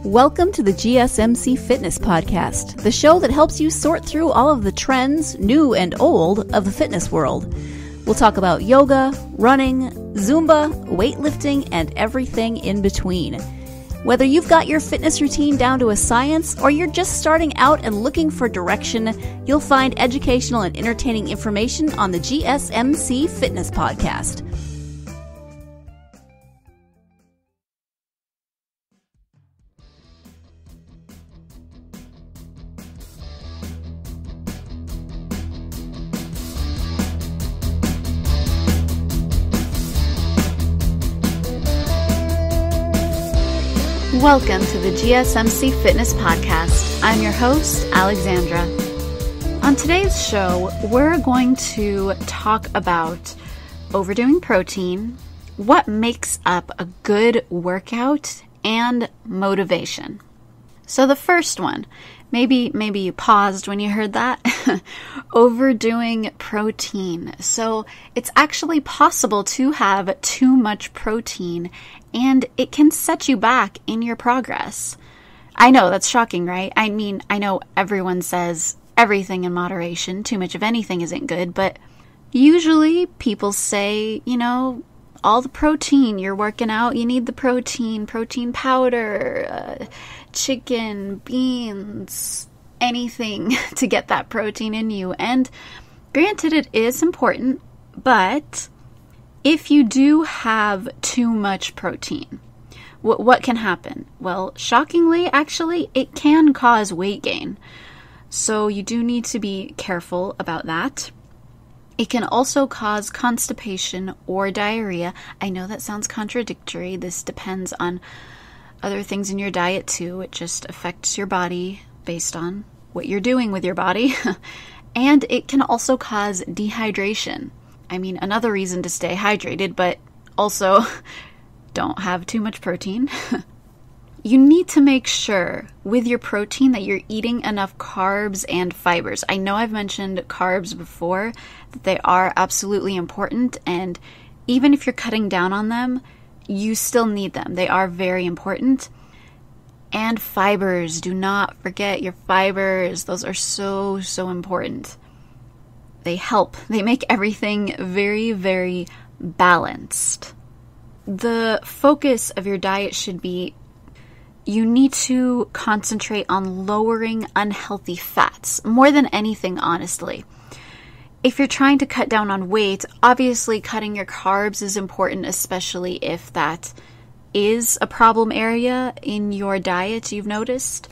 Welcome to the GSMC Fitness Podcast, the show that helps you sort through all of the trends, new and old, of the fitness world. We'll talk about yoga, running, Zumba, weightlifting, and everything in between. Whether you've got your fitness routine down to a science or you're just starting out and looking for direction, you'll find educational and entertaining information on the GSMC Fitness Podcast. Welcome to the GSMC Fitness Podcast. I'm your host, Alexandra. On today's show, we're going to talk about overdoing protein, what makes up a good workout, and motivation. So the first one, maybe you paused when you heard that. Overdoing protein. So it's actually possible to have too much protein and it can set you back in your progress. I know, that's shocking, right? I mean, I know everyone says everything in moderation, too much of anything isn't good, but usually people say, all the protein, you're working out, you need the protein powder, chicken, beans, anything to get that protein in you. And granted, it is important, but if you do have too much protein, what can happen? Well, shockingly, actually, it can cause weight gain. So you do need to be careful about that. It can also cause constipation or diarrhea. I know that sounds contradictory. This depends on other things in your diet too. It just affects your body based on what you're doing with your body. And it can also cause dehydration. I mean, another reason to stay hydrated, but also don't have too much protein. You need to make sure with your protein that you're eating enough carbs and fibers. I know I've mentioned carbs before, that they are absolutely important, and even if you're cutting down on them, you still need them. They are very important. And fibers, do not forget your fibers. Those are so important. They help. They make everything very, very balanced. The focus of your diet should be, you need to concentrate on lowering unhealthy fats more than anything, honestly. If you're trying to cut down on weight, obviously cutting your carbs is important, especially if that is a problem area in your diet you've noticed.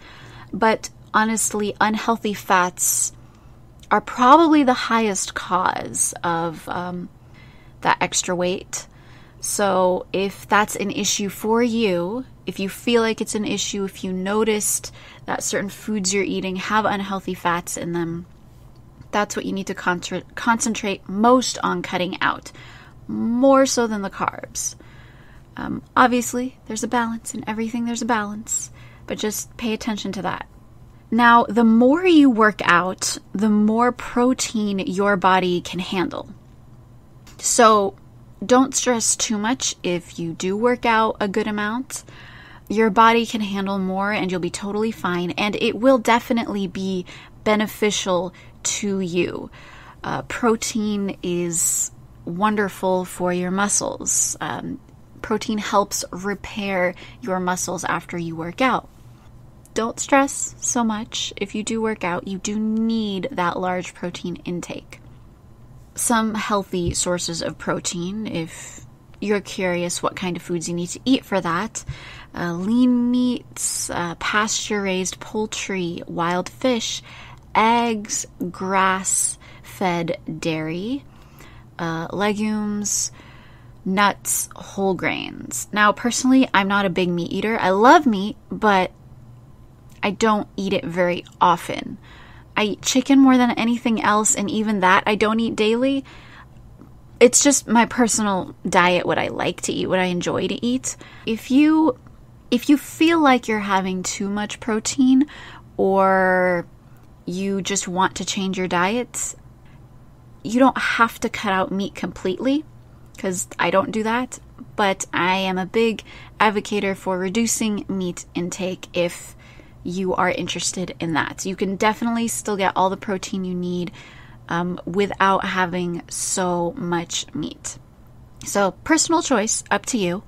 But honestly, unhealthy fats are probably the highest cause of that extra weight. So if that's an issue for you, if you feel like it's an issue, if you noticed that certain foods you're eating have unhealthy fats in them, that's what you need to concentrate most on cutting out, more so than the carbs. Obviously, there's a balance in everything. There's a balance, but just pay attention to that. Now, the more you work out, the more protein your body can handle. So don't stress too much if you do work out a good amount. Your body can handle more and you'll be totally fine. And it will definitely be beneficial to you. Protein is wonderful for your muscles. Protein helps repair your muscles after you work out. Don't stress so much. If you do work out, you do need that large protein intake. Some healthy sources of protein, if you're curious what kind of foods you need to eat for that, lean meats, pasture-raised poultry, wild fish, eggs, grass-fed dairy, legumes, nuts, whole grains. Now, personally, I'm not a big meat eater. I love meat, but I don't eat it very often. I eat chicken more than anything else, and even that I don't eat daily. It's just my personal diet, what I like to eat, what I enjoy to eat. If you feel like you're having too much protein or you just want to change your diet, you don't have to cut out meat completely, because I don't do that. but I am a big advocate for reducing meat intake if you are interested in that. You can definitely still get all the protein you need without having so much meat. So personal choice, up to you.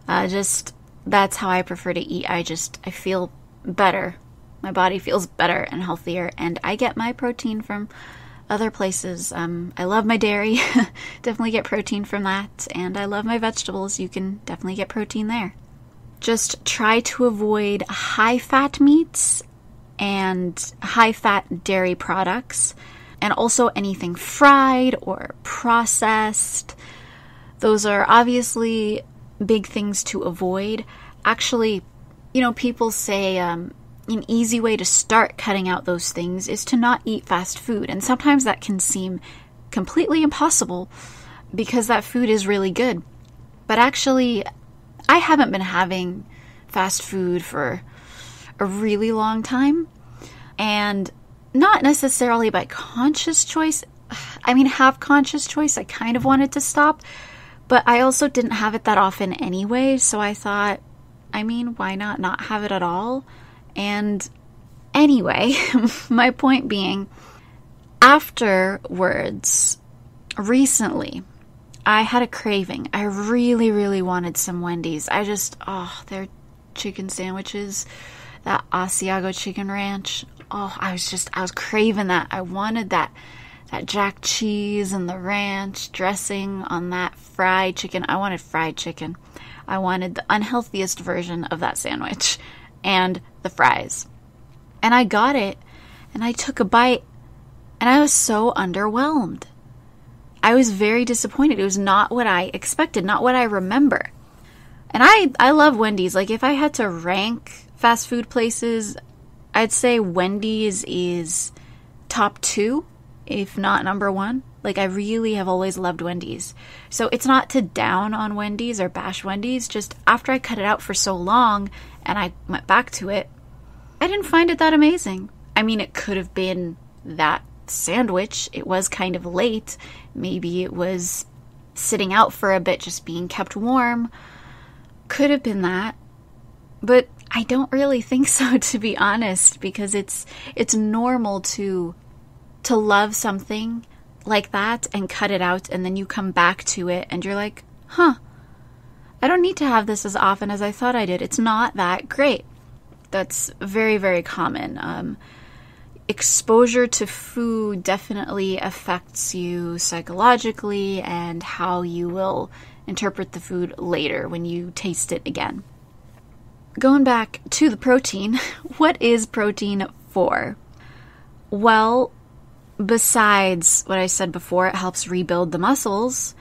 Just that's how I prefer to eat. I feel better. My body feels better and healthier, and I get my protein from other places. I love my dairy. Definitely get protein from that. And I love my vegetables. You can definitely get protein there. Just try to avoid high-fat meats and high-fat dairy products, and also anything fried or processed. Those are obviously big things to avoid. Actually, people say an easy way to start cutting out those things is to not eat fast food. And sometimes that can seem completely impossible because that food is really good. But actually, I haven't been having fast food for a really long time. And not necessarily by conscious choice. I mean, have conscious choice. I kind of wanted to stop. But I also didn't have it that often anyway. So I thought, why not have it at all? And anyway, my point being, afterwards, recently, I had a craving. I really, really wanted some Wendy's. Their chicken sandwiches, that Asiago chicken ranch. I was craving that. I wanted that jack cheese and the ranch dressing on that fried chicken. I wanted fried chicken. I wanted the unhealthiest version of that sandwich and the fries. And I got it, and I took a bite, and I was so underwhelmed. I was very disappointed. It was not what I expected, not what I remember. And I love Wendy's. Like, if I had to rank fast food places, I'd say Wendy's is top 2, if not number 1. Like, I really have always loved Wendy's. So it's not to down on Wendy's or bash Wendy's, just after I cut it out for so long and I went back to it, I didn't find it that amazing. It could have been that sandwich. It was kind of late. Maybe it was sitting out for a bit, just being kept warm. Could have been that. But I don't really think so, to be honest, because it's normal to love something like that and cut it out, and then you come back to it and you're like, I don't need to have this as often as I thought I did. It's not that great. That's very, very common. Exposure to food definitely affects you psychologically and how you will interpret the food later when you taste it again. Going back to the protein, what is protein for? Well, besides what I said before, it helps rebuild the muscles,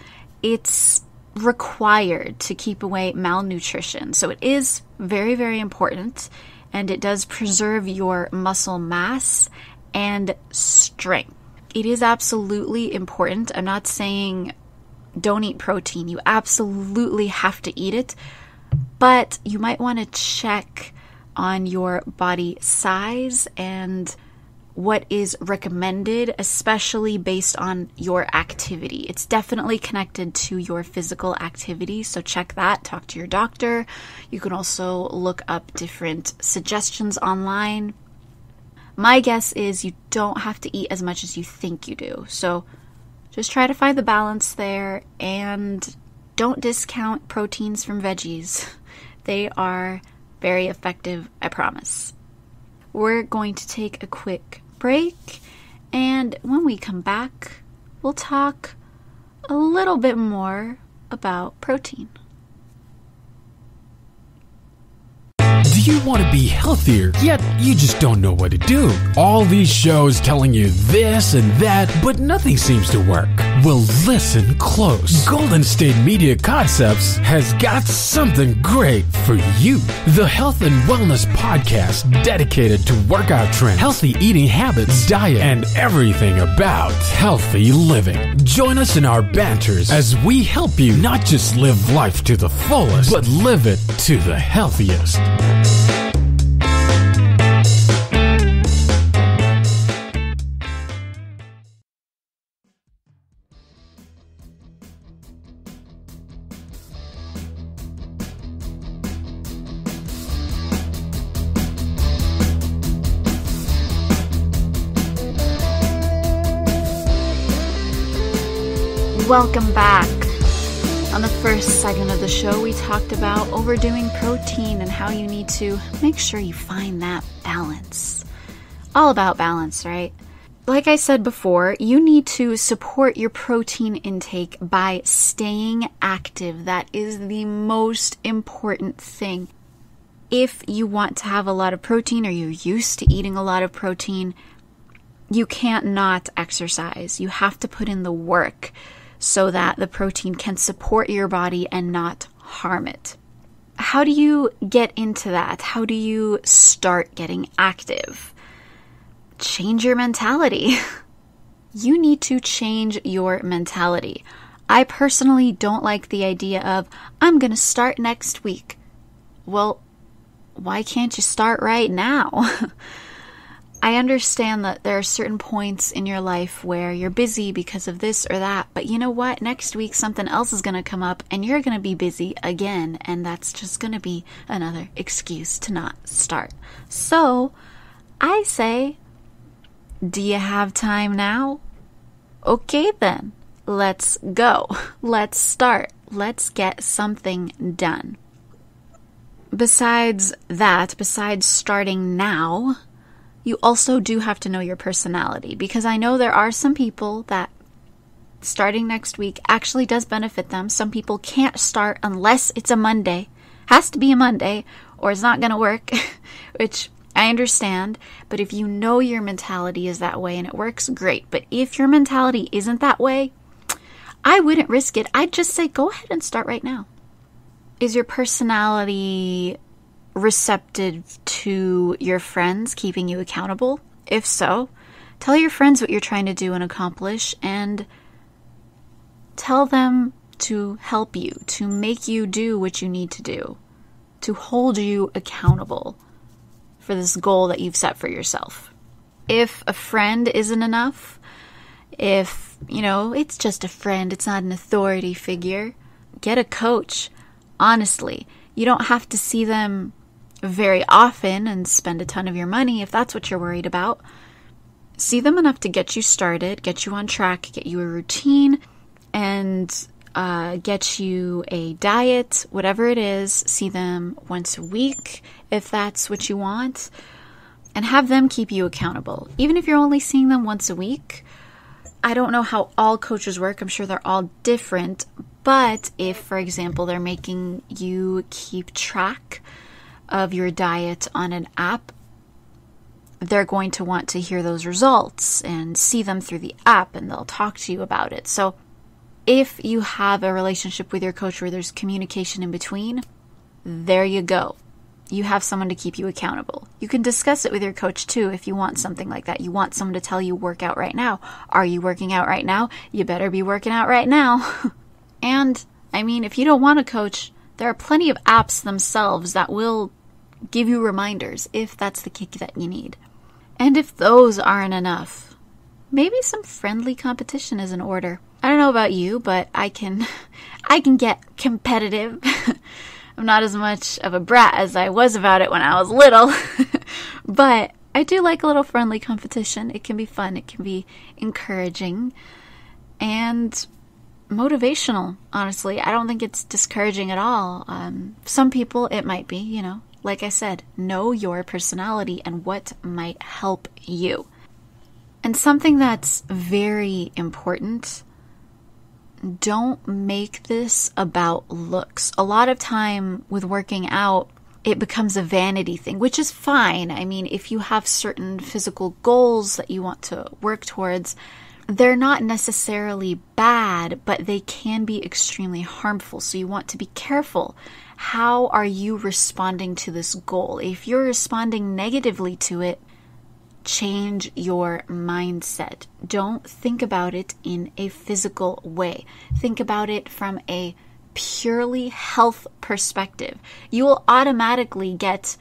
it's required to keep away malnutrition. So it is very, very important, and it does preserve your muscle mass and strength. It is absolutely important. I'm not saying don't eat protein. You absolutely have to eat it, but you might want to check on your body size and what is recommended, especially based on your activity. It's definitely connected to your physical activity, so check that. Talk to your doctor. You can also look up different suggestions online. My guess is you don't have to eat as much as you think you do, so just try to find the balance there, and don't discount proteins from veggies. They are very effective, I promise. We're going to take a quick break, and when we come back, we'll talk a little bit more about protein. Do you want to be healthier, yet you just don't know what to do? All these shows telling you this and that, but nothing seems to work. Well, listen close. Golden State Media Concepts has got something great for you. The Health and Wellness Podcast, dedicated to workout trends, healthy eating habits, diet, and everything about healthy living. Join us in our banters as we help you not just live life to the fullest, but live it to the healthiest. Welcome back. On the first segment of the show, we talked about overdoing protein and how you need to make sure you find that balance. All about balance, right? Like I said before, you need to support your protein intake by staying active. That is the most important thing. If you want to have a lot of protein or you're used to eating a lot of protein, you can't not exercise. You have to put in the work so that the protein can support your body and not harm it. How do you get into that? How do you start getting active? Change your mentality. You need to change your mentality. I personally don't like the idea of, I'm going to start next week. Well, why can't you start right now? I understand that there are certain points in your life where you're busy because of this or that, but you know what? Next week something else is going to come up and you're going to be busy again, and that's just going to be another excuse to not start. So, I say, do you have time now? Okay then, let's go. Let's start. Let's get something done. Besides that, besides starting now, you also do have to know your personality, because I know there are some people that starting next week actually does benefit them. Some people can't start unless it's a Monday. Has to be a Monday or it's not going to work, which I understand. But if you know your mentality is that way and it works, great. But if your mentality isn't that way, I wouldn't risk it. I'd just say go ahead and start right now. Is your personality receptive to your friends keeping you accountable? If so, tell your friends what you're trying to do and accomplish, and tell them to help you, to make you do what you need to do, to hold you accountable for this goal that you've set for yourself. If a friend isn't enough, if, it's just a friend, it's not an authority figure, get a coach. Honestly, you don't have to see them very often and spend a ton of your money if that's what you're worried about. See them enough to get you started, get you on track, get you a routine, and get you a diet, whatever it is. See them once a week if that's what you want, and have them keep you accountable. Even if you're only seeing them once a week, I don't know how all coaches work. I'm sure they're all different, but if, for example, they're making you keep track of your diet on an app, they're going to want to hear those results and see them through the app, and they'll talk to you about it. So if you have a relationship with your coach where there's communication in between, there you go. You have someone to keep you accountable. You can discuss it with your coach too if you want something like that. You want someone to tell you, work out right now. Are you working out right now? You better be working out right now. And, if you don't want a coach, there are plenty of apps themselves that will give you reminders if that's the kick that you need. And if those aren't enough, maybe some friendly competition is in order. I don't know about you, but I can get competitive. I'm not as much of a brat as I was about it when I was little, but I do like a little friendly competition. It can be fun. It can be encouraging and motivational, honestly. I don't think it's discouraging at all. Some people, it might be, like I said, know your personality and what might help you. And something that's very important, don't make this about looks. A lot of time with working out, it becomes a vanity thing, which is fine. If you have certain physical goals that you want to work towards, they're not necessarily bad, but they can be extremely harmful. So you want to be careful. How are you responding to this goal? If you're responding negatively to it, change your mindset. Don't think about it in a physical way. Think about it from a purely health perspective. You will automatically get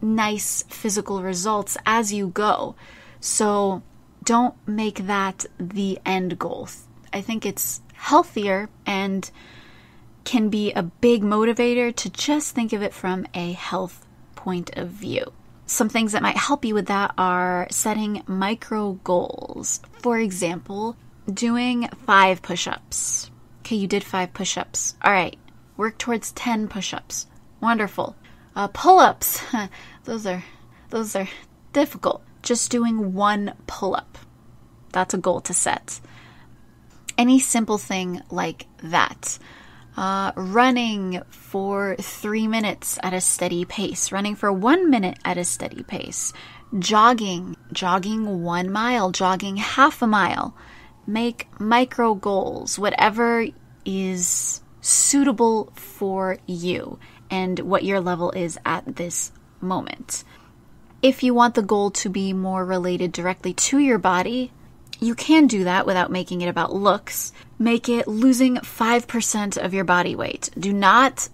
nice physical results as you go. So don't make that the end goal. I think it's healthier and can be a big motivator to just think of it from a health point of view. Some things that might help you with that are setting micro goals. For example, doing 5 push-ups Okay, you did 5 push-ups. All right, work towards 10 push-ups. Wonderful. Pull-ups. Those are difficult. Just doing 1 pull-up. That's a goal to set. Any simple thing like that. Running for 3 minutes at a steady pace. Running for 1 minute at a steady pace. Jogging 1 mile. Jogging half a mile. Make micro goals, whatever is suitable for you and what your level is at this moment. If you want the goal to be more related directly to your body, you can do that without making it about looks. Make it losing 5% of your body weight. Do not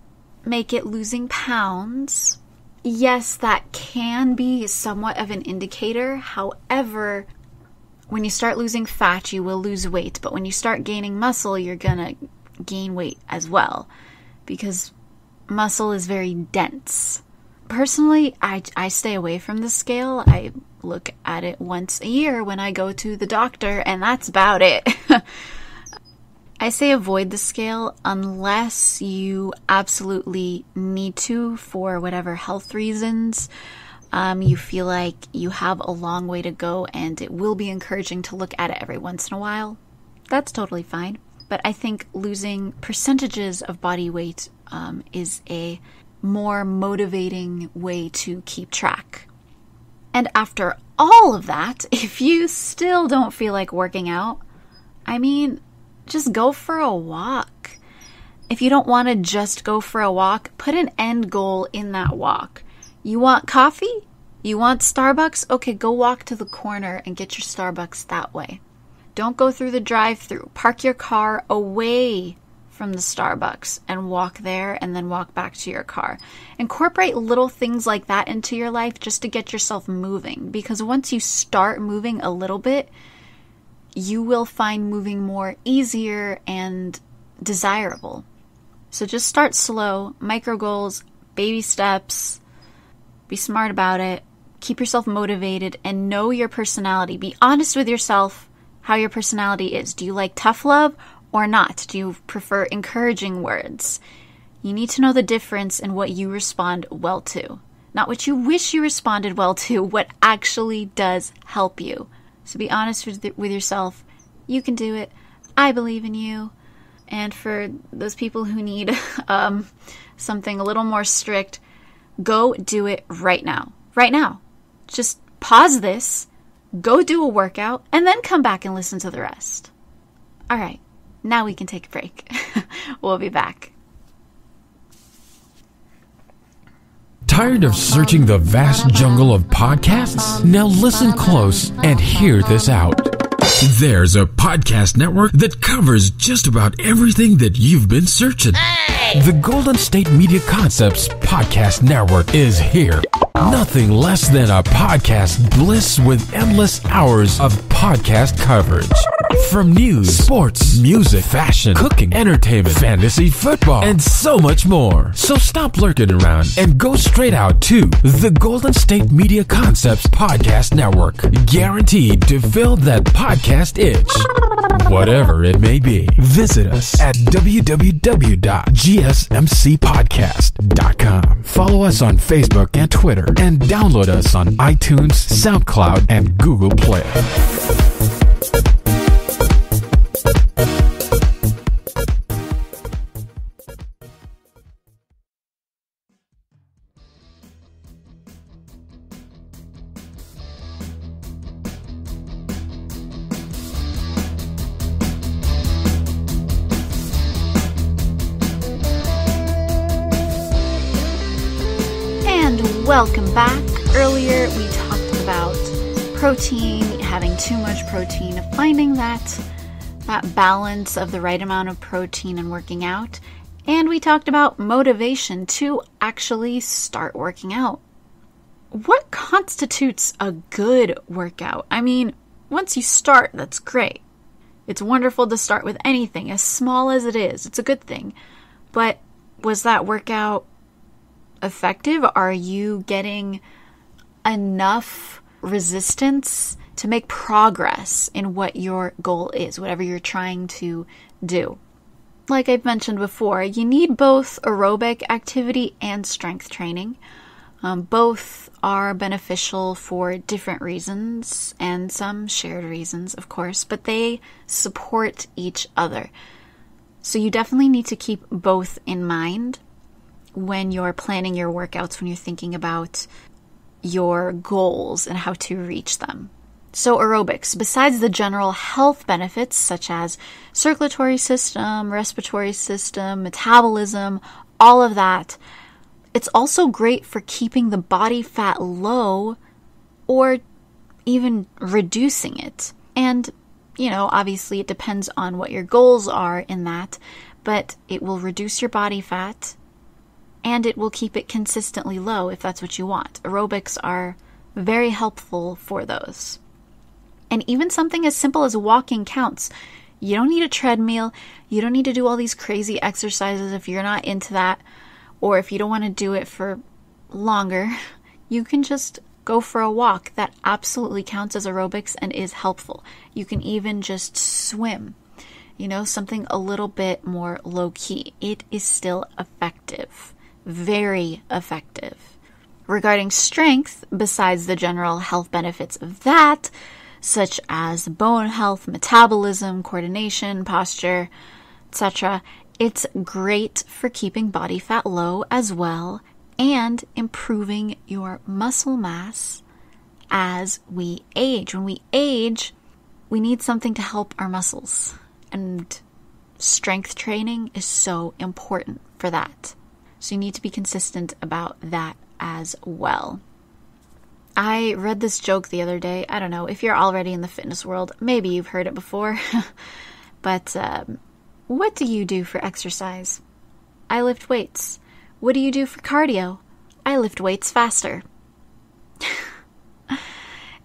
make it losing pounds. Yes, that can be somewhat of an indicator. However, when you start losing fat, you will lose weight. But when you start gaining muscle, you're going to gain weight as well. Because muscle is very dense. Personally, I stay away from the scale. I look at it once a year when I go to the doctor, and that's about it. I say avoid the scale unless you absolutely need to for whatever health reasons. You feel like you have a long way to go, and it will be encouraging to look at it every once in a while. That's totally fine. But I think losing percentages of body weight is a more motivating way to keep track. And after all of that, if you still don't feel like working out, just go for a walk. If you don't want to just go for a walk, put an end goal in that walk. You want coffee? You want Starbucks? Okay, go walk to the corner and get your Starbucks that way. Don't go through the drive-thru. Park your car away from the Starbucks and walk there and then walk back to your car. Incorporate little things like that into your life just to get yourself moving, because once you start moving a little bit, you will find moving more easier and desirable. So just start slow, micro goals, baby steps, be smart about it, keep yourself motivated, and know your personality. Be honest with yourself how your personality is. Do you like tough love or not? Do you prefer encouraging words? You need to know the difference in what you respond well to. Not what you wish you responded well to, what actually does help you. So be honest with yourself. You can do it. I believe in you. And for those people who need something a little more strict, go do it right now. Right now. Just pause this, go do a workout, and then come back and listen to the rest. All right, now we can take a break. We'll be back. Tired of searching the vast jungle of podcasts? Now listen close and hear this out. There's a podcast network that covers just about everything that you've been searching. Hey! The Golden State Media Concepts Podcast Network is here. Nothing less than a podcast bliss with endless hours of podcast coverage. From news, sports, music, fashion, cooking, entertainment, fantasy, football, and so much more. So stop lurking around and go straight out to the Golden State Media Concepts Podcast Network. Guaranteed to fill that podcast itch. Whatever it may be. Visit us at www.gsmcpodcast.com. Follow us on Facebook and Twitter, and download us on iTunes, SoundCloud, and Google Play. Welcome back. Earlier we talked about protein, having too much protein, finding that balance of the right amount of protein and working out. And we talked about motivation to actually start working out. What constitutes a good workout? Once you start, that's great. It's wonderful to start with anything, as small as it is. It's a good thing. But was that workout effective? Are you getting enough resistance to make progress in what your goal is, whatever you're trying to do? like I've mentioned before, you need both aerobic activity and strength training. Both are beneficial for different reasons and some shared reasons, of course, but they support each other. So you definitely need to keep both in mind when you're planning your workouts, when you're thinking about your goals and how to reach them. So aerobics, besides the general health benefits such as circulatory system, respiratory system, metabolism, all of that, it's also great for keeping the body fat low or even reducing it. And, obviously it depends on what your goals are in that, but it will reduce your body fat and it will keep it consistently low if that's what you want. Aerobics are very helpful for those. And even something as simple as walking counts. You don't need a treadmill. You don't need to do all these crazy exercises if you're not into that, or if you don't want to do it for longer. You can just go for a walk. That absolutely counts as aerobics and is helpful. You can even just swim, something a little bit more low-key. It is still effective, very effective. Regarding strength, besides the general health benefits of that, such as bone health, metabolism, coordination, posture, etc., it's great for keeping body fat low as well and improving your muscle mass as we age. When we age, we need something to help our muscles, and strength training is so important for that. So you need to be consistent about that as well. I read this joke the other day. I don't know, if you're already in the fitness world, maybe you've heard it before. But what do you do for exercise? I lift weights. What do you do for cardio? I lift weights faster.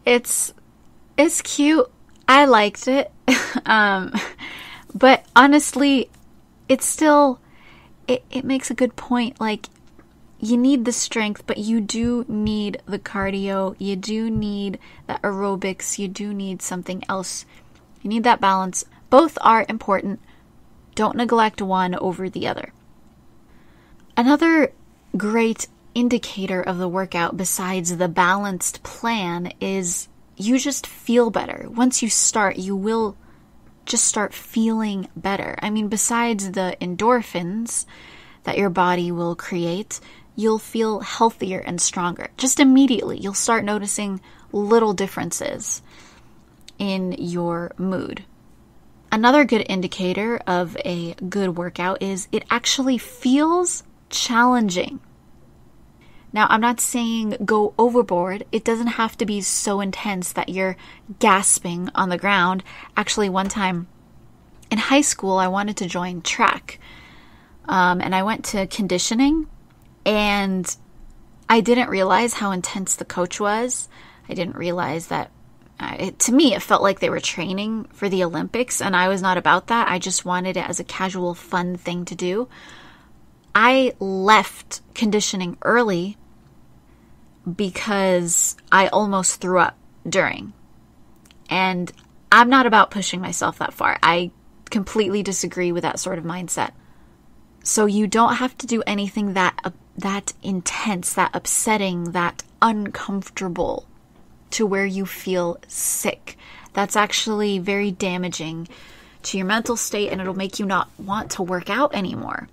It's cute. I liked it. But honestly, it's still, it makes a good point. Like, you need the strength, but you do need the cardio. You do need the aerobics. You do need something else. You need that balance. Both are important. Don't neglect one over the other. Another great indicator of the workout besides the balanced plan is you just feel better. Once you start, you will just start feeling better. I mean, besides the endorphins that your body will create, you'll feel healthier and stronger. Just immediately, you'll start noticing little differences in your mood. Another good indicator of a good workout is it actually feels challenging. Now, I'm not saying go overboard. It doesn't have to be so intense that you're gasping on the ground. Actually, one time in high school, I wanted to join track. And I went to conditioning, and I didn't realize how intense the coach was. I didn't realize that, to me, it felt like they were training for the Olympics, and I was not about that. I just wanted it as a casual, fun thing to do. I left conditioning early because I almost threw up during. And I'm not about pushing myself that far. I completely disagree with that sort of mindset. So you don't have to do anything that intense, that upsetting, that uncomfortable to where you feel sick. That's actually very damaging to your mental state, and it'll make you not want to work out anymore.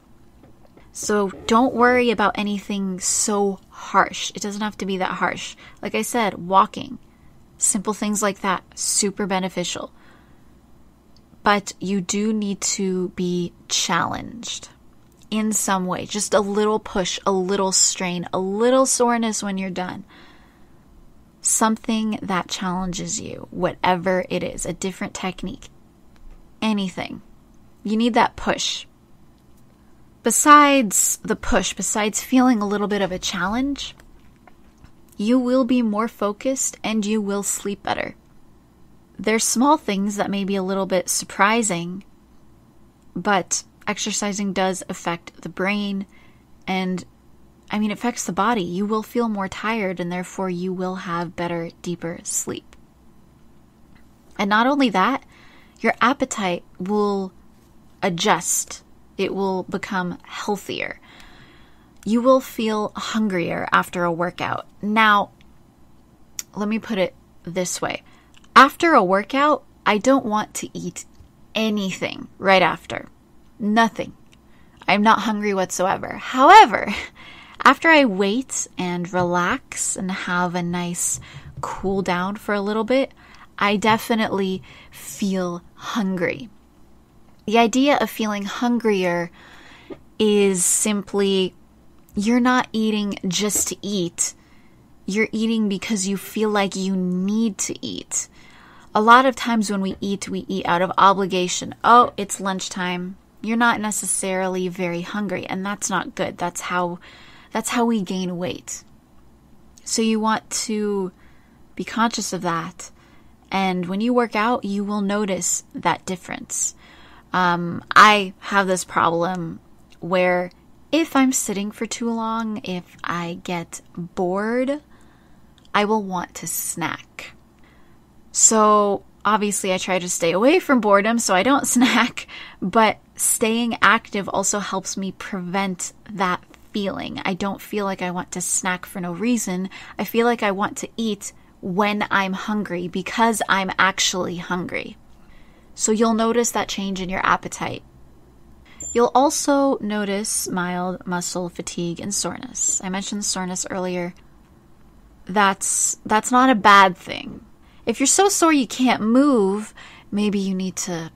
So don't worry about anything so harsh. It doesn't have to be that harsh. Like I said, walking, simple things like that, super beneficial. But you do need to be challenged in some way. Just a little push, a little strain, a little soreness when you're done. Something that challenges you, whatever it is, a different technique, anything. You need that push. Besides the push, besides feeling a little bit of a challenge, you will be more focused and you will sleep better. There's small things that may be a little bit surprising, but exercising does affect the brain, and it affects the body. You will feel more tired, and therefore you will have better, deeper sleep. And not only that, your appetite will adjust It will become healthier. You will feel hungrier after a workout. Now, let me put it this way. After a workout, I don't want to eat anything right after. Nothing. I'm not hungry whatsoever. However, after I wait and relax and have a nice cool down for a little bit, I definitely feel hungry. The idea of feeling hungrier is simply you're not eating just to eat. You're eating because you feel like you need to eat. A lot of times when we eat out of obligation. Oh, it's lunchtime. You're not necessarily very hungry, and that's not good. That's how we gain weight. So you want to be conscious of that. And when you work out, you will notice that difference. I have this problem where if I'm sitting for too long, if I get bored, I will want to snack. So obviously I try to stay away from boredom so I don't snack, but staying active also helps me prevent that feeling. I don't feel like I want to snack for no reason. I feel like I want to eat when I'm hungry because I'm actually hungry. So you'll notice that change in your appetite. You'll also notice mild muscle fatigue and soreness. I mentioned soreness earlier. That's not a bad thing. If you're so sore you can't move, maybe you need to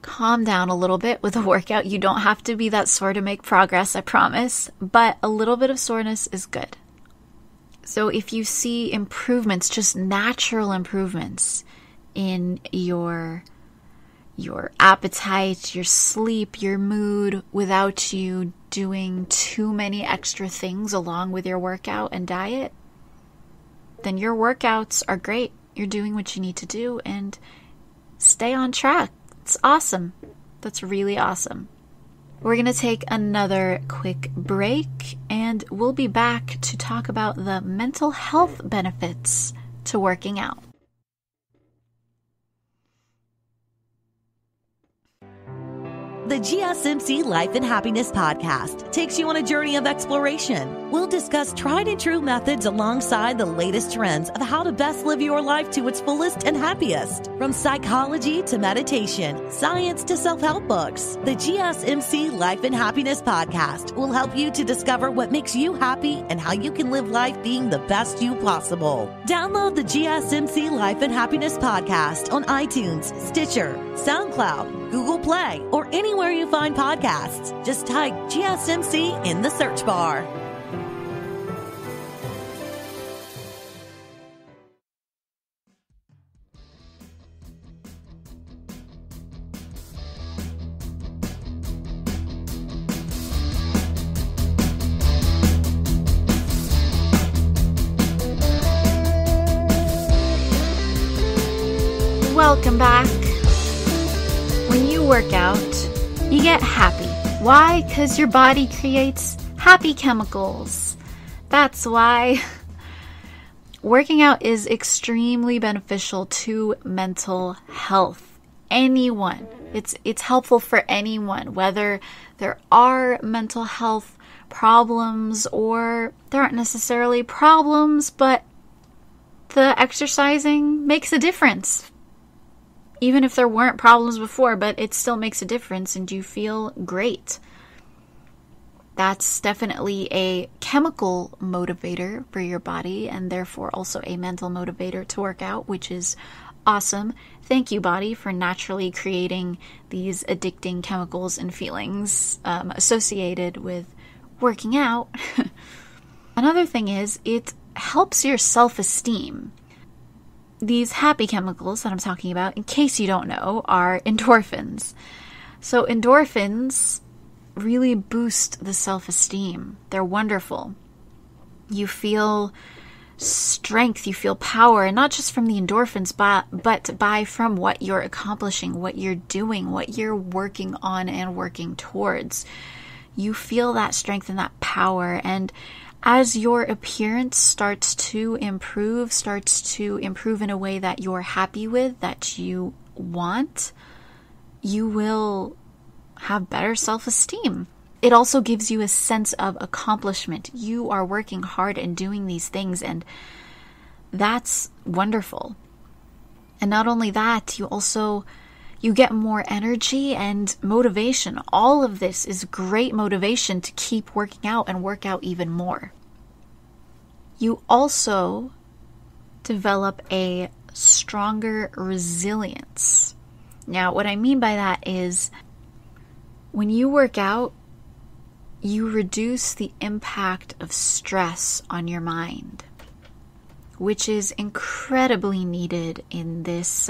calm down a little bit with a workout. You don't have to be that sore to make progress, I promise. But a little bit of soreness is good. So if you see improvements, just natural improvements in your appetite, your sleep, your mood, without you doing too many extra things along with your workout and diet, then your workouts are great. You're doing what you need to do and stay on track. It's awesome. That's really awesome. We're going to take another quick break and we'll be back to talk about the mental health benefits to working out. The GSMC Life and Happiness podcast takes you on a journey of exploration. We'll discuss tried and true methods alongside the latest trends of how to best live your life to its fullest and happiest. From psychology to meditation, science to self-help books, the GSMC Life and Happiness podcast will help you to discover what makes you happy and how you can live life being the best you possible. Download the GSMC Life and Happiness podcast on iTunes, Stitcher, SoundCloud, Google Play, or anywhere you find podcasts. Just type GSMC in the search bar. Welcome back. When you work out, you get happy. Why? Because your body creates happy chemicals. That's why. Working out is extremely beneficial to mental health. Anyone. It's helpful for anyone, whether there are mental health problems or there aren't necessarily problems, but the exercising makes a difference. Even if there weren't problems before, but it still makes a difference and you feel great. That's definitely a chemical motivator for your body and therefore also a mental motivator to work out, which is awesome. Thank you, body, for naturally creating these addicting chemicals and feelings associated with working out. Another thing is it helps your self-esteem. These happy chemicals that I'm talking about, in case you don't know, are endorphins. So endorphins really boost the self-esteem. They're wonderful. You feel strength, you feel power, and not just from the endorphins, but from what you're accomplishing, what you're doing, what you're working on and working towards. You feel that strength and that power, and as your appearance starts to improve in a way that you're happy with, that you want, you will have better self-esteem. It also gives you a sense of accomplishment. You are working hard and doing these things, and that's wonderful. And not only that, you get more energy and motivation. All of this is great motivation to keep working out and work out even more. You also develop a stronger resilience. Now, what I mean by that is when you work out, you reduce the impact of stress on your mind, which is incredibly needed in this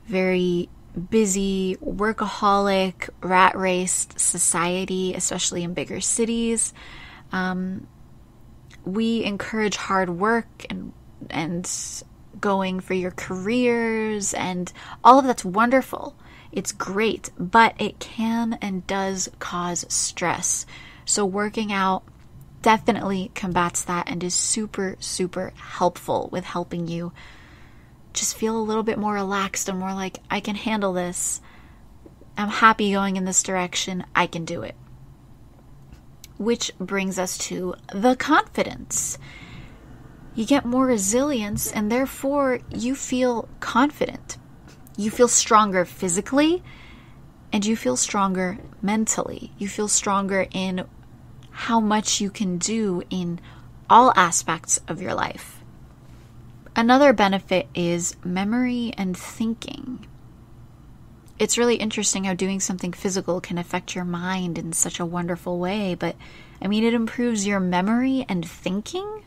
very busy, workaholic, rat-raced society, especially in bigger cities. We encourage hard work and going for your careers, and all of that's wonderful. It's great, but it can and does cause stress. So working out definitely combats that and is super, super helpful with helping you just feel a little bit more relaxed and more like, I can handle this. I'm happy going in this direction. I can do it. Which brings us to the confidence. You get more resilience, and therefore you feel confident. You feel stronger physically, and you feel stronger mentally. You feel stronger in how much you can do in all aspects of your life. Another benefit is memory and thinking. It's really interesting how doing something physical can affect your mind in such a wonderful way, but it improves your memory and thinking.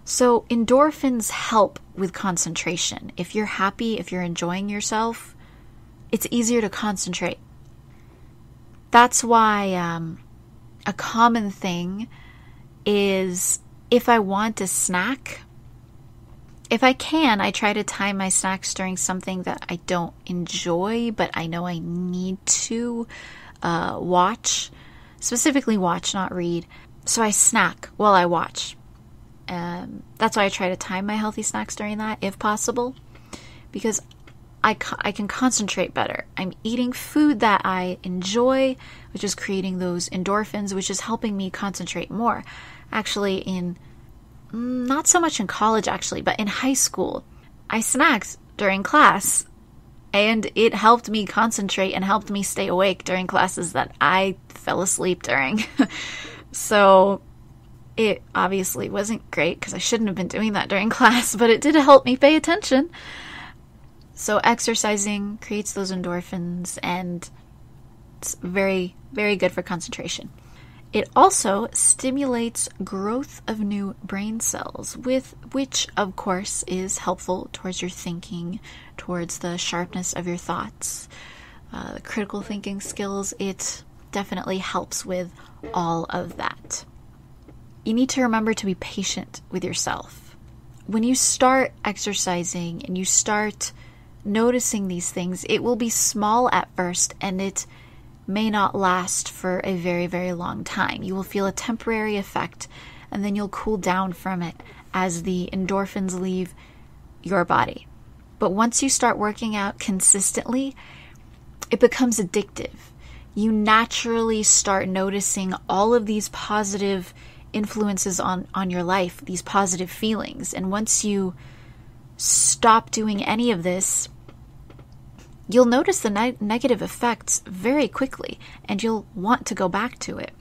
So endorphins help with concentration. If you're happy, if you're enjoying yourself, it's easier to concentrate. That's why a common thing is if I want a snack, if I can, I try to time my snacks during something that I don't enjoy, but I know I need to watch. Specifically watch, not read. So I snack while I watch. That's why I try to time my healthy snacks during that, if possible, because I can concentrate better. I'm eating food that I enjoy, which is creating those endorphins, which is helping me concentrate more. Actually, not so much in college, actually, but in high school, I snacked during class, and it helped me concentrate and helped me stay awake during classes that I fell asleep during. So it obviously wasn't great because I shouldn't have been doing that during class, but it did help me pay attention. So exercising creates those endorphins, and it's very, very good for concentration. It also stimulates growth of new brain cells, which of course is helpful towards your thinking, towards the sharpness of your thoughts, the critical thinking skills. It definitely helps with all of that. You need to remember to be patient with yourself. When you start exercising and you start noticing these things, it will be small at first, and it may not last for a very, very long time. You will feel a temporary effect, and then you'll cool down from it as the endorphins leave your body. But once you start working out consistently, it becomes addictive. You naturally start noticing all of these positive influences on your life, these positive feelings. And once you stop doing any of this, you'll notice the negative effects very quickly, and you'll want to go back to it.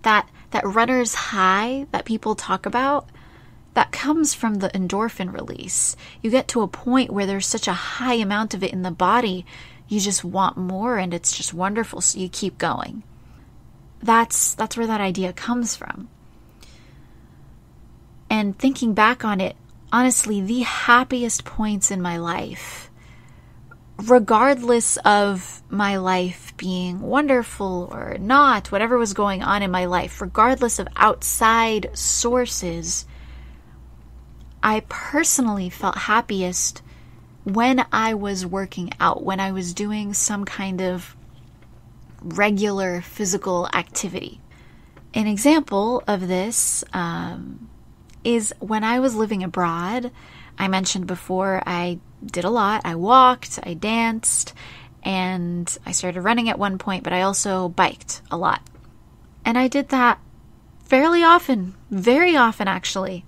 That runner's high that people talk about, that comes from the endorphin release. You get to a point where there's such a high amount of it in the body, you just want more, and it's just wonderful, so you keep going. That's where that idea comes from. And thinking back on it, honestly, the happiest points in my life, regardless of my life being wonderful or not, whatever was going on in my life, regardless of outside sources, I personally felt happiest when I was working out, when I was doing some kind of regular physical activity. An example of this is when I was living abroad. I mentioned before I did a lot. I walked, I danced, and I started running at one point, but I also biked a lot. And I did that fairly often, very often actually.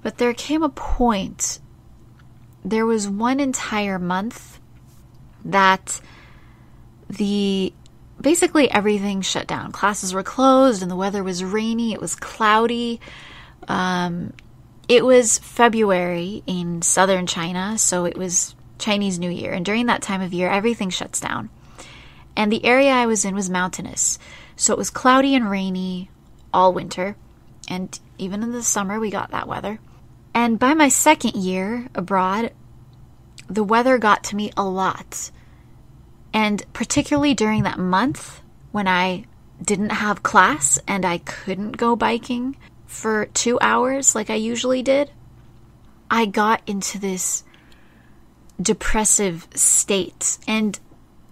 But there came a point, there was one entire month that basically everything shut down. Classes were closed and the weather was rainy, it was cloudy. It was February in southern China, so it was Chinese New Year. And during that time of year, everything shuts down. And the area I was in was mountainous. So it was cloudy and rainy all winter. And even in the summer, we got that weather. And by my second year abroad, the weather got to me a lot. And particularly during that month when I didn't have class and I couldn't go biking for 2 hours like I usually did, I got into this depressive state. And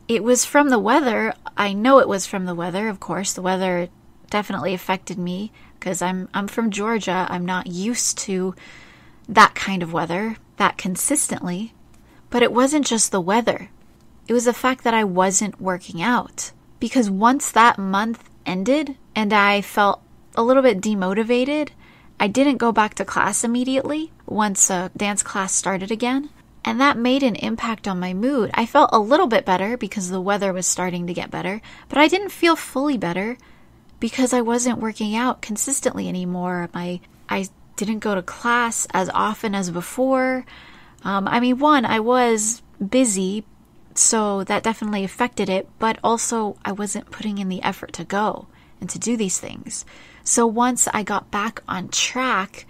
it was from the weather. I know it was from the weather, of course. The weather definitely affected me because I'm from Georgia. I'm not used to that kind of weather that consistently. But it wasn't just the weather. It was the fact that I wasn't working out. Because once that month ended and I felt a little bit demotivated, I didn't go back to class immediately once dance class started again. And that made an impact on my mood. I felt a little bit better because the weather was starting to get better, but I didn't feel fully better because I wasn't working out consistently anymore. I didn't go to class as often as before. I was busy, so that definitely affected it, but also I wasn't putting in the effort to go and to do these things. So once I got back on track,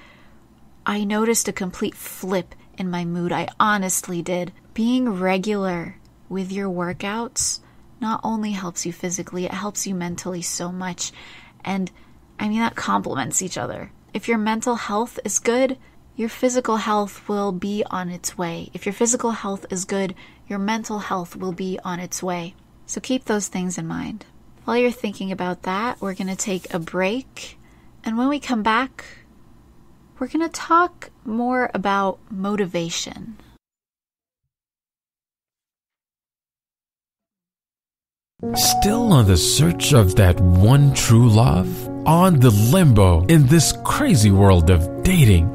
I noticed a complete flip in my mood. I honestly did. Being regular with your workouts not only helps you physically, it helps you mentally so much. And that complements each other. If your mental health is good, your physical health will be on its way. If your physical health is good, your mental health will be on its way. So keep those things in mind. While you're thinking about that, we're going to take a break. And when we come back, we're going to talk more about motivation. Still on the search of that one true love? On the limbo in this crazy world of dating,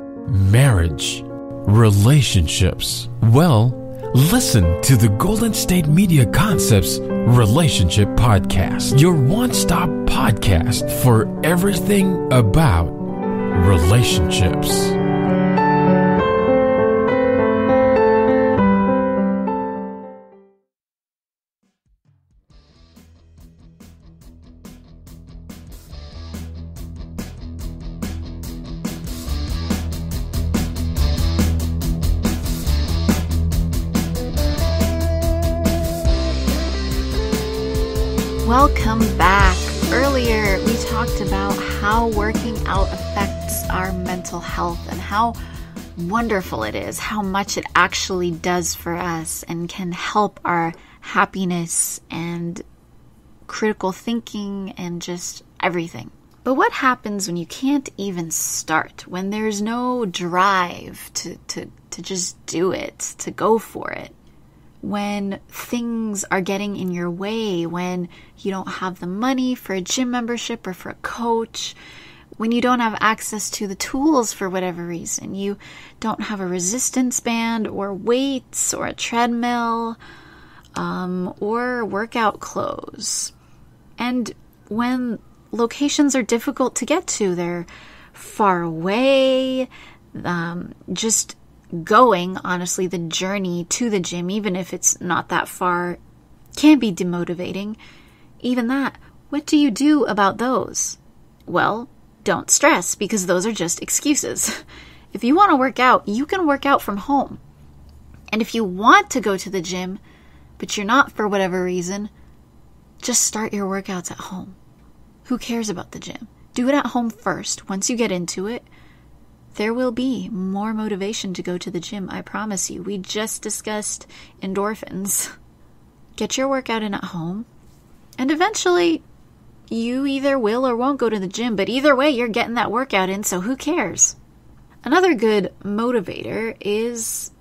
marriage, relationships? Well, listen to the Golden State Media Concepts Relationship Podcast, your one-stop podcast for everything about relationships. Welcome back. Earlier, we talked about how working out affects our mental health and how wonderful it is, how much it actually does for us and can help our happiness and critical thinking and just everything. But what happens when you can't even start, when there's no drive to just do it, to go for it? When things are getting in your way, when you don't have the money for a gym membership or for a coach, when you don't have access to the tools for whatever reason, you don't have a resistance band or weights or a treadmill or workout clothes. And when locations are difficult to get to, they're far away, just going, honestly, the journey to the gym, even if it's not that far, can be demotivating. Even that, what do you do about those? Well, don't stress, because those are just excuses. If you want to work out, you can work out from home. And if you want to go to the gym, but you're not for whatever reason, just start your workouts at home. Who cares about the gym? Do it at home first. Once you get into it, there will be more motivation to go to the gym, I promise you. We just discussed endorphins. Get your workout in at home, and eventually you either will or won't go to the gym, but either way, you're getting that workout in, so who cares? Another good motivator is,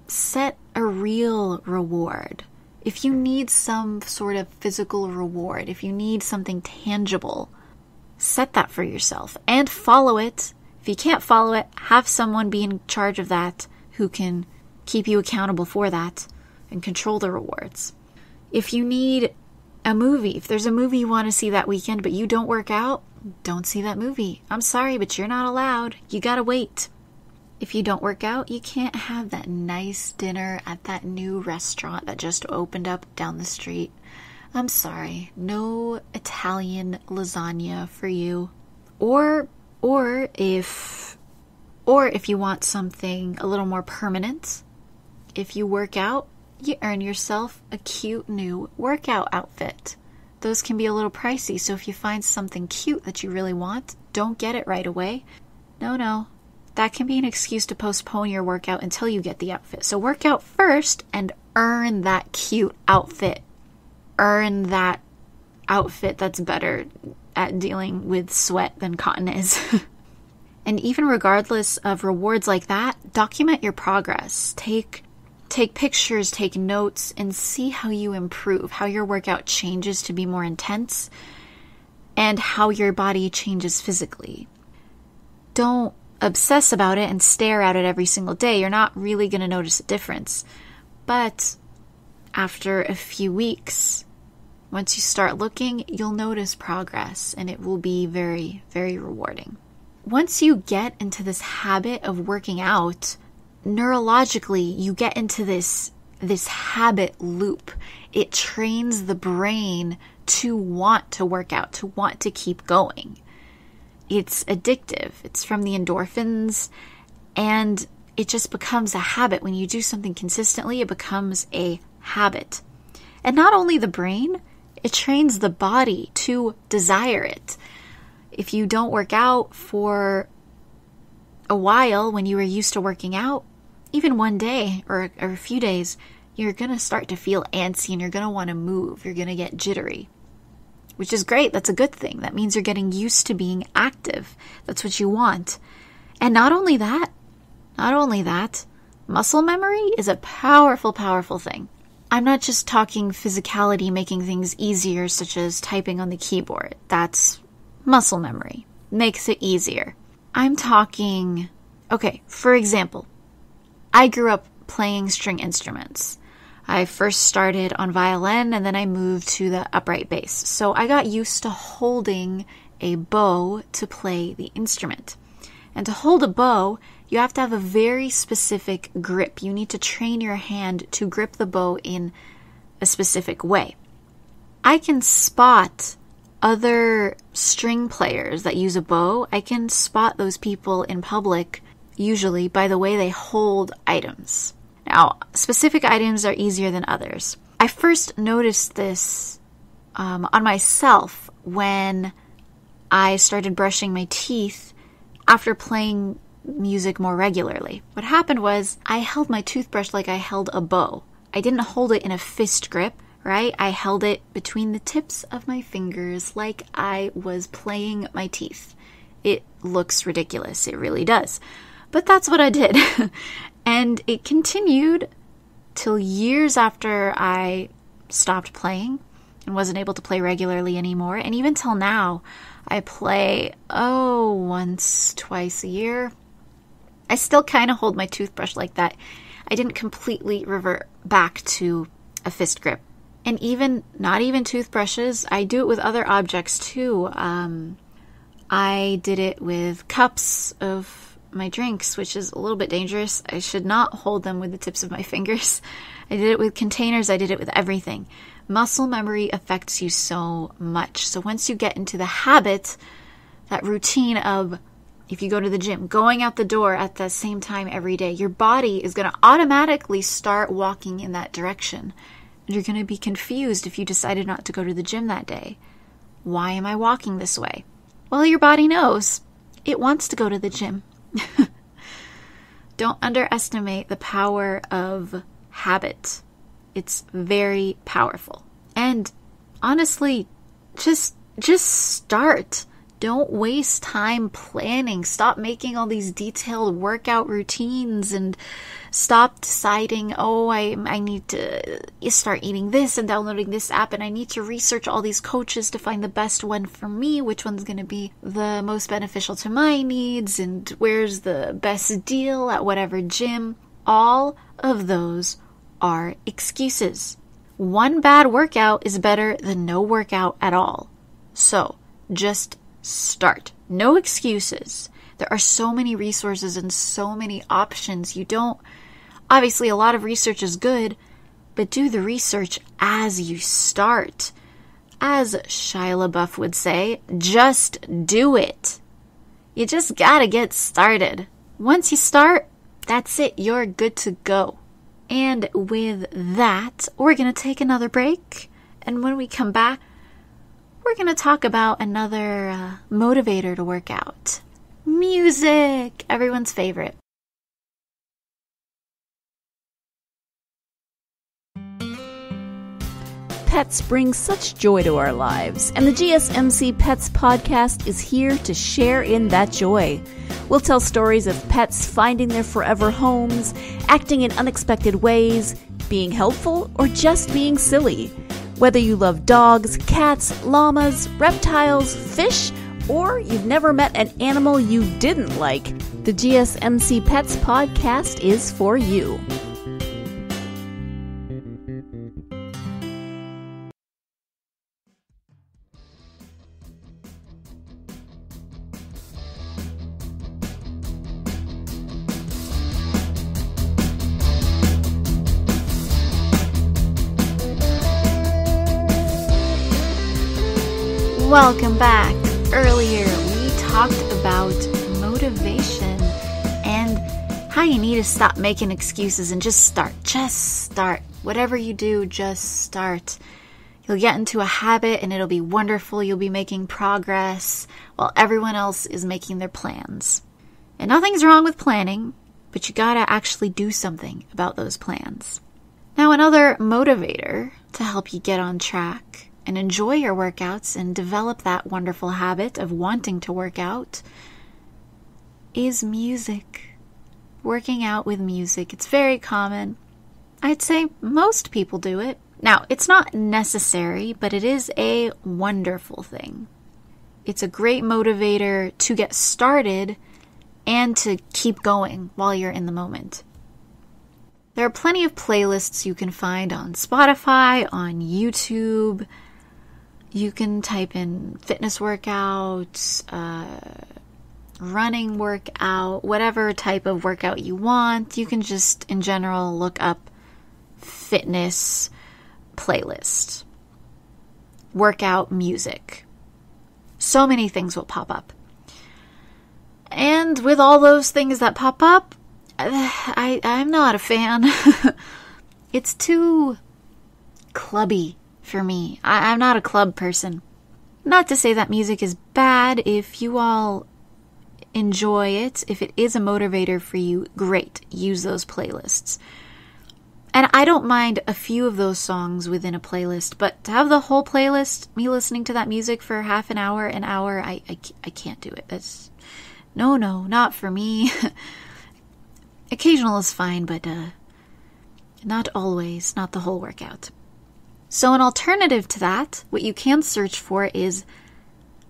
set a real reward. If you need some sort of physical reward, if you need something tangible, set that for yourself and follow it. If you can't follow it, have someone be in charge of that who can keep you accountable for that and control the rewards. If you need a movie, if there's a movie you want to see that weekend but you don't work out, don't see that movie. I'm sorry, but you're not allowed. You gotta wait. If you don't work out, you can't have that nice dinner at that new restaurant that just opened up down the street. I'm sorry, no Italian lasagna for you. Or if you want something a little more permanent, if you work out, you earn yourself a cute new workout outfit. Those can be a little pricey, so if you find something cute that you really want, don't get it right away. No. That can be an excuse to postpone your workout until you get the outfit. So work out first and earn that cute outfit. Earn that outfit that's better at dealing with sweat than cotton is. And even regardless of rewards like that, document your progress. Take pictures, take notes, and see how you improve, how your workout changes to be more intense, and how your body changes physically. Don't obsess about it and stare at it every single day. You're not really going to notice a difference. But after a few weeks, once you start looking, you'll notice progress, and it will be very, very rewarding. Once you get into this habit of working out, neurologically, you get into this habit loop. It trains the brain to want to work out, to want to keep going. It's addictive. It's from the endorphins, and it just becomes a habit. When you do something consistently, it becomes a habit. And not only the brain, it trains the body to desire it. If you don't work out for a while when you were used to working out, even one day or a few days, you're going to start to feel antsy and you're going to want to move. You're going to get jittery, which is great. That's a good thing. That means you're getting used to being active. That's what you want. And not only that, muscle memory is a powerful, powerful thing. I'm not just talking physicality making things easier, such as typing on the keyboard. That's muscle memory. Makes it easier. I'm talking, okay, for example, I grew up playing string instruments. I first started on violin and then I moved to the upright bass. So I got used to holding a bow to play the instrument. And to hold a bow, you have to have a very specific grip. You need to train your hand to grip the bow in a specific way. I can spot other string players that use a bow. I can spot those people in public, usually by the way they hold items. Now, specific items are easier than others. I first noticed this on myself when I started brushing my teeth after playing music more regularly. What happened was I held my toothbrush like I held a bow. I didn't hold it in a fist grip, right? I held it between the tips of my fingers like I was playing my teeth. It looks ridiculous. It really does. But that's what I did. And it continued till years after I stopped playing and wasn't able to play regularly anymore. And even till now, I play, once, twice a year. I still kind of hold my toothbrush like that. I didn't completely revert back to a fist grip. And not even toothbrushes, I do it with other objects too. I did it with cups of my drinks, which is a little bit dangerous. I should not hold them with the tips of my fingers. I did it with containers. I did it with everything. Muscle memory affects you so much. So once you get into the habit, that routine of, if you go to the gym, going out the door at the same time every day, your body is going to automatically start walking in that direction. And you're going to be confused if you decided not to go to the gym that day. Why am I walking this way? Well, your body knows. It wants to go to the gym. Don't underestimate the power of habit. It's very powerful. And honestly, just start. Don't waste time planning. Stop making all these detailed workout routines and stop deciding, oh, I need to start eating this and downloading this app, and I need to research all these coaches to find the best one for me, which one's going to be the most beneficial to my needs, and where's the best deal at whatever gym. All of those are excuses. One bad workout is better than no workout at all. So just start. No excuses. There are so many resources and so many options. Obviously a lot of research is good, but do the research as you start. As Shia LaBeouf would say, just do it. You just gotta get started. Once you start, that's it. You're good to go. And with that, we're gonna take another break. And when we come back, we're going to talk about another motivator to work out. Music! Everyone's favorite. Pets bring such joy to our lives, and the GSMC Pets podcast is here to share in that joy. We'll tell stories of pets finding their forever homes, acting in unexpected ways, being helpful, or just being silly. Whether you love dogs, cats, llamas, reptiles, fish, or you've never met an animal you didn't like, the GSMC Pets podcast is for you. Welcome back. Earlier, we talked about motivation and how you need to stop making excuses and just start. Just start. Whatever you do, just start. You'll get into a habit and it'll be wonderful. You'll be making progress while everyone else is making their plans. And nothing's wrong with planning, but you gotta actually do something about those plans. Now, another motivator to help you get on track and enjoy your workouts and develop that wonderful habit of wanting to work out is music. Working out with music. It's very common. I'd say most people do it. Now, it's not necessary, but it is a wonderful thing. It's a great motivator to get started and to keep going while you're in the moment. There are plenty of playlists you can find on Spotify, on YouTube. You can type in fitness workouts, running workout, whatever type of workout you want. You can just, in general, look up fitness playlist, workout music. So many things will pop up. And with all those things that pop up, I'm not a fan. It's too clubby for me. I'm not a club person. Not to say that music is bad. If you all enjoy it, if it is a motivator for you, great. Use those playlists. And I don't mind a few of those songs within a playlist, but to have the whole playlist, me listening to that music for half an hour, I can't do it. That's no, not for me. Occasional is fine, but not always, not the whole workout. So an alternative to that, what you can search for is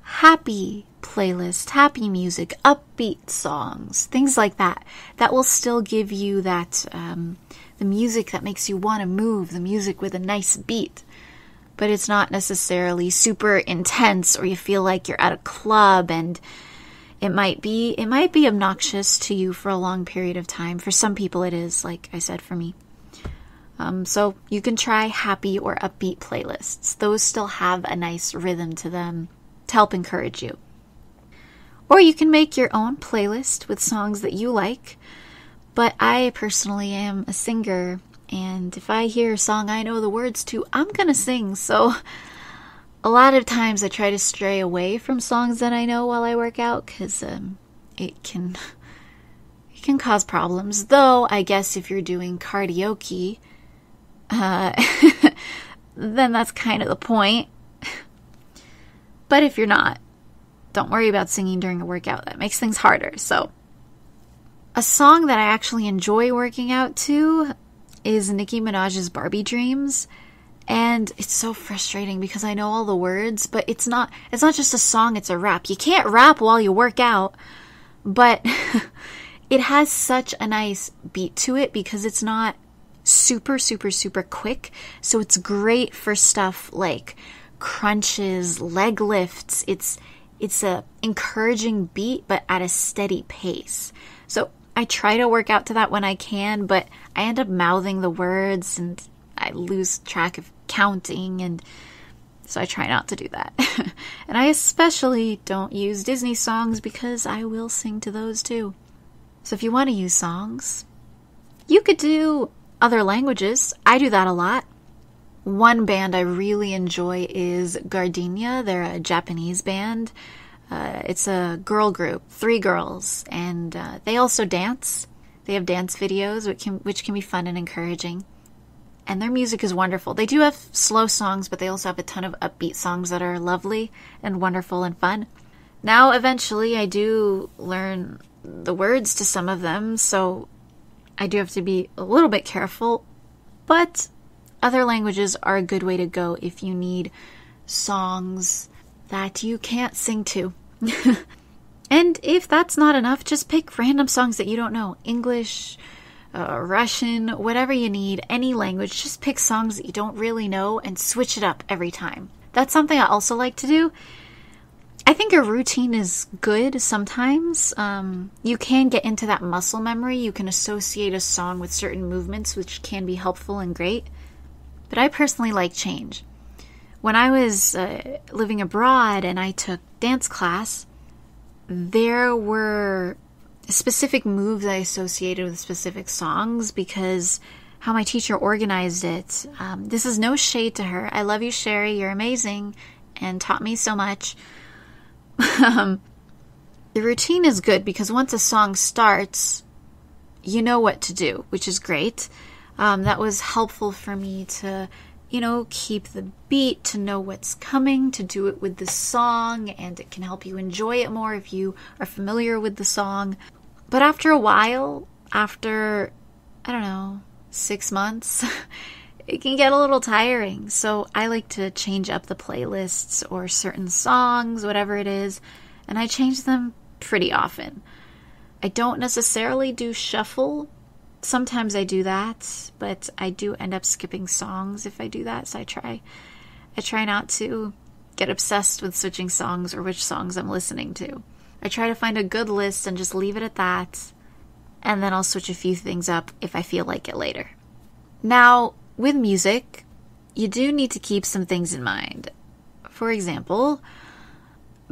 happy playlist, happy music, upbeat songs, things like that. That will still give you that, the music that makes you want to move, the music with a nice beat. But it's not necessarily super intense or you feel like you're at a club, and it might be obnoxious to you for a long period of time. For some people it is, like I said, for me. So you can try happy or upbeat playlists. Those still have a nice rhythm to them to help encourage you. Or you can make your own playlist with songs that you like. But I personally am a singer, and if I hear a song I know the words to, I'm gonna sing. So a lot of times I try to stray away from songs that I know while I work out, because it can cause problems. Though I guess if you're doing karaoke, then that's kind of the point. But if you're not, don't worry about singing during a workout. That makes things harder. So a song that I actually enjoy working out to is Nicki Minaj's Barbie Dreams. And it's so frustrating because I know all the words, but it's not just a song, it's a rap. You can't rap while you work out, but it has such a nice beat to it because it's not super, super, super quick. So it's great for stuff like crunches, leg lifts. It's a encouraging beat, but at a steady pace. So I try to work out to that when I can, but I end up mouthing the words and I lose track of counting, and so I try not to do that. And I especially don't use Disney songs because I will sing to those too. So if you want to use songs, you could do other languages. I do that a lot. One band I really enjoy is Gardenia. They're a Japanese band. It's a girl group, 3 girls, and they also dance. They have dance videos, which can be fun and encouraging. And their music is wonderful. They do have slow songs, but they also have a ton of upbeat songs that are lovely and wonderful and fun. Now, eventually, I do learn the words to some of them, so I do have to be a little bit careful. But other languages are a good way to go if you need songs that you can't sing to. And if that's not enough, just pick random songs that you don't know. English, Russian, whatever you need, any language, just pick songs that you don't really know and switch it up every time. That's something I also like to do. I think a routine is good sometimes. You can get into that muscle memory. You can associate a song with certain movements, which can be helpful and great. But I personally like change. When I was living abroad and I took dance class, there were specific moves I associated with specific songs because how my teacher organized it. This is no shade to her. I love you, Sherry. You're amazing and taught me so much. The routine is good because once a song starts, you know what to do, which is great. That was helpful for me to, keep the beat, to know what's coming, to do it with the song, and it can help you enjoy it more if you are familiar with the song. But after a while, after, 6 months, it can get a little tiring. So I like to change up the playlists or certain songs, whatever it is, and I change them pretty often. I don't necessarily do shuffle. Sometimes I do that, but I do end up skipping songs if I do that, so I try not to get obsessed with switching songs or which songs I'm listening to. I try to find a good list and just leave it at that, and then I'll switch a few things up if I feel like it later. Now, with music, you do need to keep some things in mind. For example,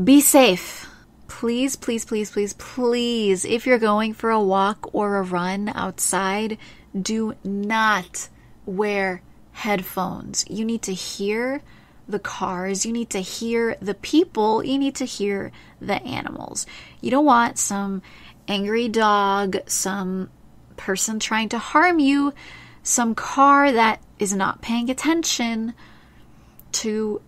be safe. Please, please, please, please, please, if you're going for a walk or a run outside, do not wear headphones. You need to hear the cars, you need to hear the people, you need to hear the animals. You don't want some angry dog, some person trying to harm you, some car that is not paying attention to.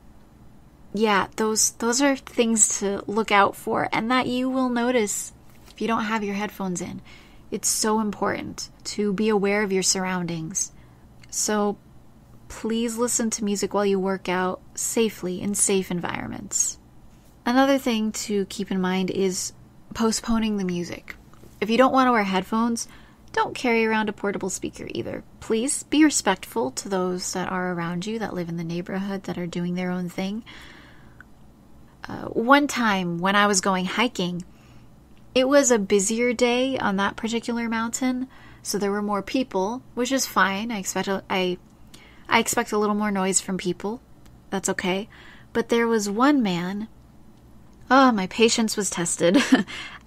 Yeah, those are things to look out for and that you will notice if you don't have your headphones in. It's so important to be aware of your surroundings. So please listen to music while you work out safely in safe environments. Another thing to keep in mind is postponing the music. If you don't want to wear headphones, don't carry around a portable speaker either. Please be respectful to those that are around you, that live in the neighborhood, that are doing their own thing. One time when I was going hiking, it was a busier day on that particular mountain, so there were more people, which is fine. I expect a little more noise from people. That's okay. But there was one man. Oh, my patience was tested.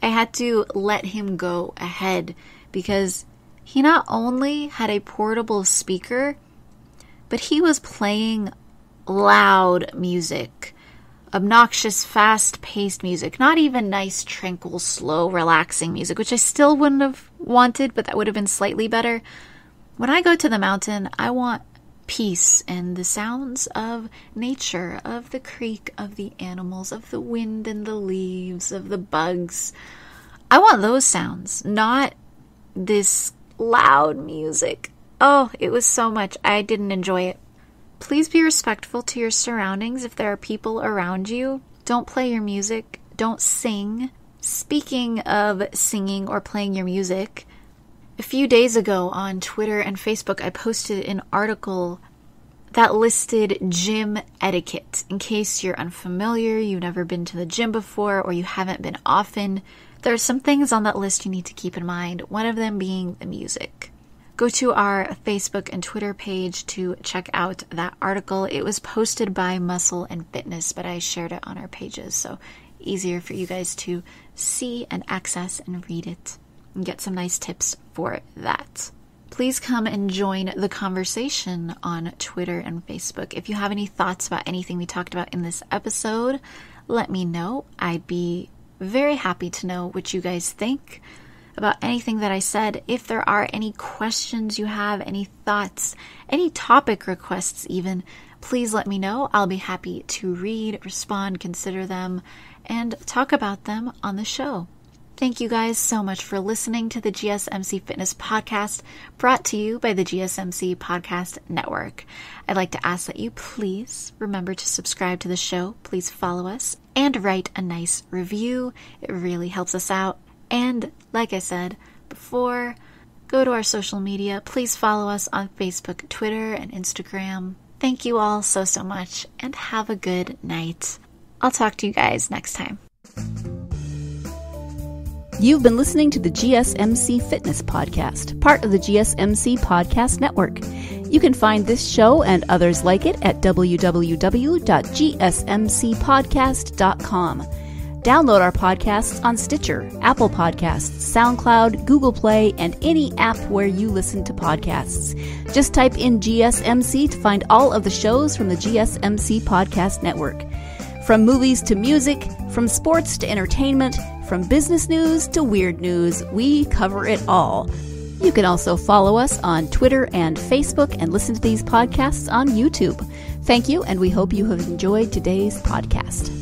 I had to let him go ahead because he not only had a portable speaker, but he was playing loud music. Obnoxious, fast-paced music. Not even nice, tranquil, slow, relaxing music, which I still wouldn't have wanted, but that would have been slightly better. When I go to the mountain, I want peace and the sounds of nature, of the creek, of the animals, of the wind and the leaves, of the bugs. I want those sounds, not this loud music. Oh, it was so much. I didn't enjoy it. Please be respectful to your surroundings. If there are people around you, don't play your music. Don't sing. Speaking of singing or playing your music, a few days ago on Twitter and Facebook, I posted an article that listed gym etiquette. In case you're unfamiliar, you've never been to the gym before, or you haven't been often, there are some things on that list you need to keep in mind, one of them being the music. Go to our Facebook and Twitter page to check out that article. It was posted by Muscle and Fitness, but I shared it on our pages, so easier for you guys to see and access and read it and get some nice tips for that. Please come and join the conversation on Twitter and Facebook. If you have any thoughts about anything we talked about in this episode, let me know. I'd be very happy to know what you guys think about anything that I said. If there are any questions you have, any thoughts, any topic requests even, please let me know. I'll be happy to read, respond, consider them, and talk about them on the show. Thank you guys so much for listening to the GSMC Fitness Podcast, brought to you by the GSMC Podcast Network. I'd like to ask that you please remember to subscribe to the show. Please follow us and write a nice review. It really helps us out. And like I said before, go to our social media. Please follow us on Facebook, Twitter, and Instagram. Thank you all so much, and have a good night. I'll talk to you guys next time. You've been listening to the GSMC Fitness Podcast, part of the GSMC Podcast Network. You can find this show and others like it at www.gsmcpodcast.com. Download our podcasts on Stitcher, Apple Podcasts, SoundCloud, Google Play, and any app where you listen to podcasts. Just type in GSMC to find all of the shows from the GSMC Podcast Network. From movies to music, from sports to entertainment, from business news to weird news, we cover it all. You can also follow us on Twitter and Facebook and listen to these podcasts on YouTube. Thank you, and we hope you have enjoyed today's podcast.